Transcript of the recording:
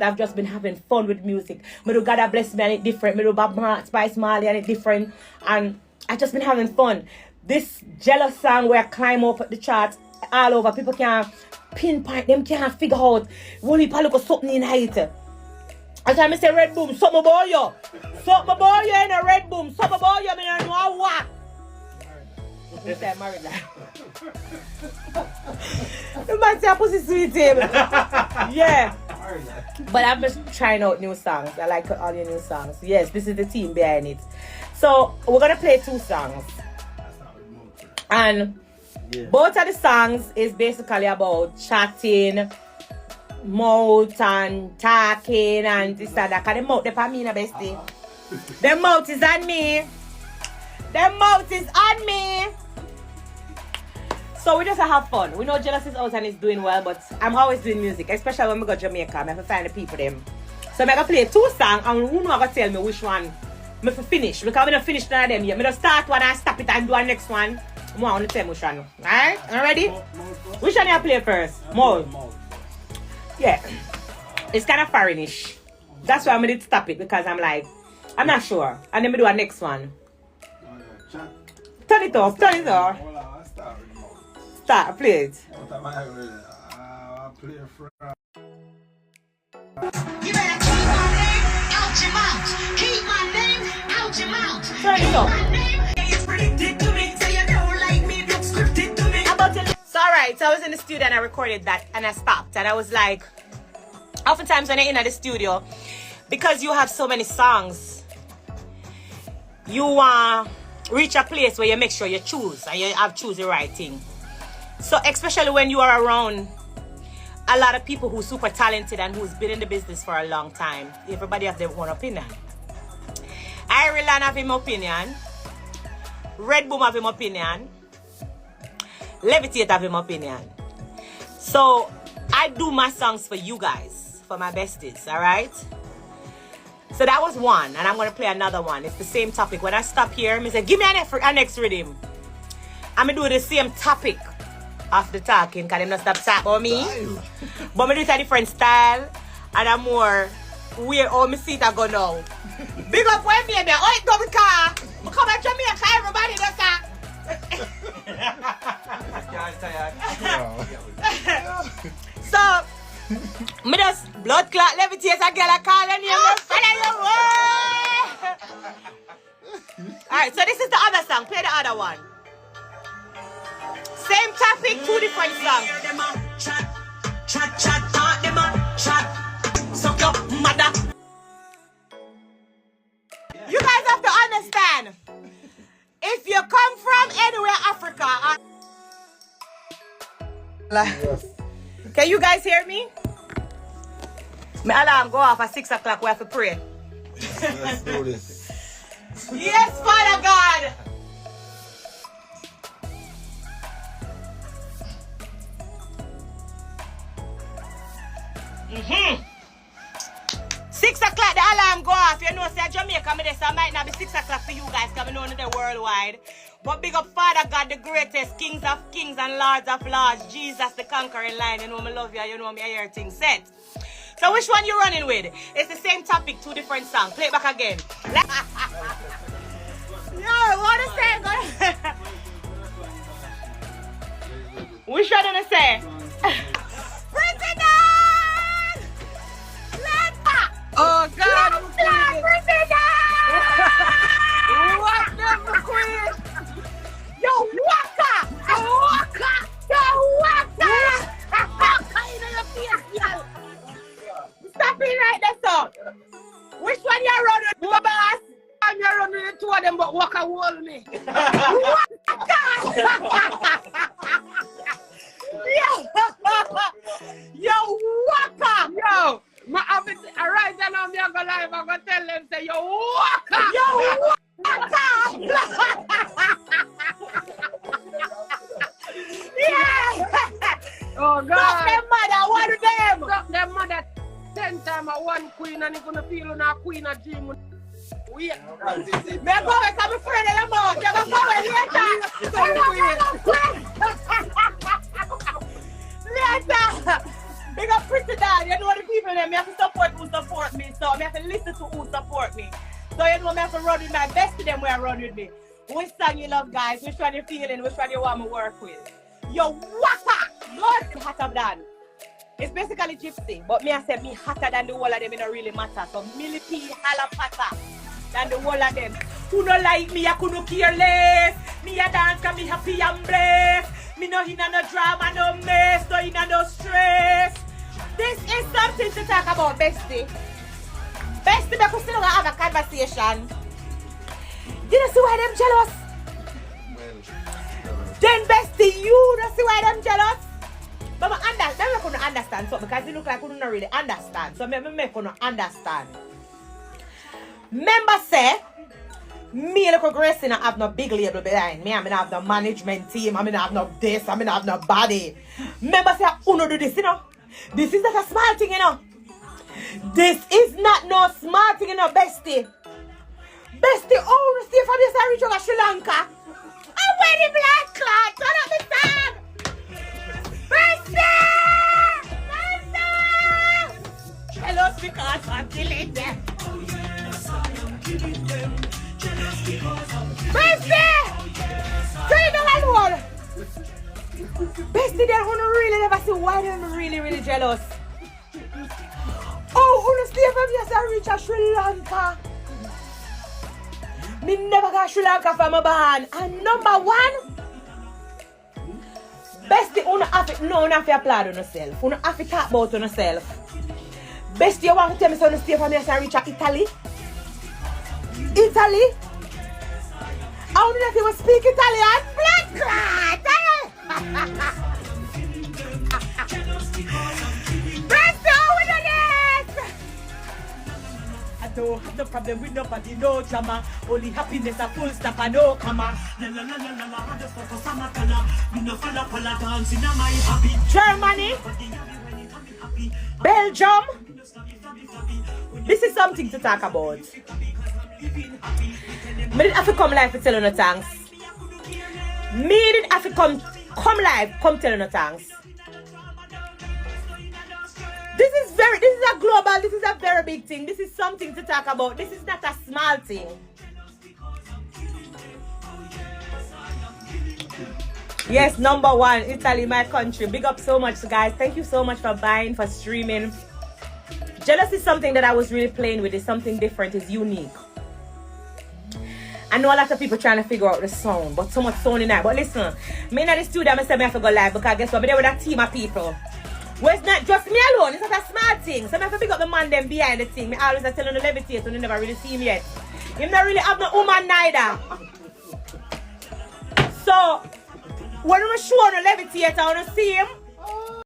but I've just been having fun with music. Me do God Bless Me and it different. Me do Spice Marley and it different. And I've just been having fun. This Jealous song where I climb up the charts all over. People can't pinpoint, them can't figure out. Only people look at something in height. As I say Red Boom, something about you. Something about you in a Red Boom. Something about you, I don't know what. You say married life. You might say I pussy sweet him. Yeah. But I'm just trying out new songs. I like all your new songs. Yes, this is the team behind it. So we're gonna play 2 songs. And both of the songs is basically about chatting, mouth and talking and this and that. Cause the mouth, the Pamina bestie. The mouth is on me. The mouth is on me. So we just have fun. We know Jealous is out and is doing well, but I'm always doing music, especially when we go to Jamaica. I have to find the people them. So I'm gonna play 2 songs and who not gonna tell me which one I finish. Because I'm not finish none of them yet. I'm gonna start one and stop it and do a next one. I want to tell which one. Alright? Are you ready? Which one you play first? Mode. Yeah. It's kind of foreignish. That's why I'm gonna stop it because I'm like, I'm not sure. And then we do a next one. Turn it off, turn it off. Start, play it. You better keep my name out your mouth. Keep my name out your mouth. Turn it off. So alright, so I was in the studio and I recorded that and I stopped and I was like, oftentimes when you're in the studio, because you have so many songs, you reach a place where you make sure you choose and you have choose the right thing. So especially when you are around a lot of people who's super talented and who's been in the business for a long time, everybody has their own opinion. Ireland have his opinion. Red Boom have his opinion. Levitate have his opinion. So I do my songs for you guys, for my besties, alright? So that was one, and I'm gonna play another one. It's the same topic. When I stop here, I say, give me a next rhythm. I'm gonna do the same topic after talking, because I'm not stop talking about me. But I do it a different style, and I'm more where all my seat I go now. Big up when me, oh, it go the car. I come at Jamaica, everybody does that. So, me just blood clot levitate a girl I call her name. Alright, so this is the other song. Play the other one. Same topic, 2 different songs. You guys have to understand. If you come from anywhere Africa, can you guys hear me? My alarm go off at 6 o'clock. We have to pray. Let's do this. Yes, Father God. Mm-hmm. 6 o'clock, the alarm go off. You know, say Jamaica, so it might not be 6 o'clock for you guys coming on to the worldwide. But big up Father God, the greatest, Kings of Kings and Lords of Lords, Jesus the conquering Lion. You know me love you, you know me, I hear things set. So which one you running with? It's the same topic, 2 different songs. Play it back again. Yo, what is saying? Which one did I say? President! Oh God! President! What the queen? Yo, Waka! Yo, Waka! Yo, Waka! Waka in your face, yo! Stop it right there, son! Which one you running? No, boss! I'm running the 2 of them, but Waka hold me. Waka! Yo, Waka! Yo! I right now, I'm going to live. I'm going to tell them, say, yo, Waka! Yo, Waka! Yeah! Oh, God! Stop them mother, what do them? Stop them mother 10 times at one queen, and you're going to feel on a queen a dream. Wait. Me go with my friend in the mouth. You go with later. Later. Big up Pretty Dad. You know the people there, me have to support who support me. So me have to listen to who support me. So you know me have to run with my best of them where I run with me. Which song you love, guys? Which one you feeling? Which one you want me to work with? Yo, waka! Lord, hotter than. It's basically gypsy. But me I say me hotter than the whole of them. It don't really matter. So millipede, halapata than the whole of them. Who no like me, I couldn't care less. Me a dance cause me happy and blessed. Me no in no drama, no mess, no in no stress. This is something to talk about, bestie. Bestie, we could still have a conversation. You don't see why them jealous? Then bestie, you don't see why them jealous? But I couldn't understand something because it look like I couldn't really understand. So I couldn't understand. Remember say, me and the Gracie I have no big label behind me. I mean I have no management team. I mean I have no this. I mean I have no body. Remember say, uno do this, you know? This is not a small thing, you know? This is not no small thing, you know, bestie. Bestie, oh, stay from this reach over Sri Lanka. I'm wearing black cloth. Turn up the song. Bestie! Bestie! Tell us because I'm killing them. Bestie! Tell them alone. Bestie, they don't really never see why they're really jealous. Oh, who stay from here to reach Sri Lanka? Me never got Sri Lanka from a band. And number one, bestie, you have to applaud on yourself. You have to talk about on yourself. Bestie, you want to tell me so you stay from here to reach Italy? Italy? I don't know if you will speak Italian. Blood clot! Bestie, how we do this? I don't have no problem with nobody, no drama. Only happiness, a full stop, and no comma. Germany, Belgium. This is something to talk about. Me didn't have to come live to tell you no thanks. Me didn't have to come live, come tell you no thanks. This is a global, this is a very big thing. This is something to talk about. This is not a small thing. Yes, number one, Italy, my country. Big up so much, guys. Thank you so much for buying, for streaming. Jealousy is something that I was really playing with. It's something different, it's unique. I know a lot of people trying to figure out the sound, but so much sound in that. But listen, me in the studio, I said I have to go live because guess what? I'm there with a team of people. Well, it's not just me alone, it's not a smart thing. So I have to pick up the man them behind the thing. I always tell him to levitate, and you never really see him yet. Him not really have no woman neither. So, when I show on the levitator, I want to see him.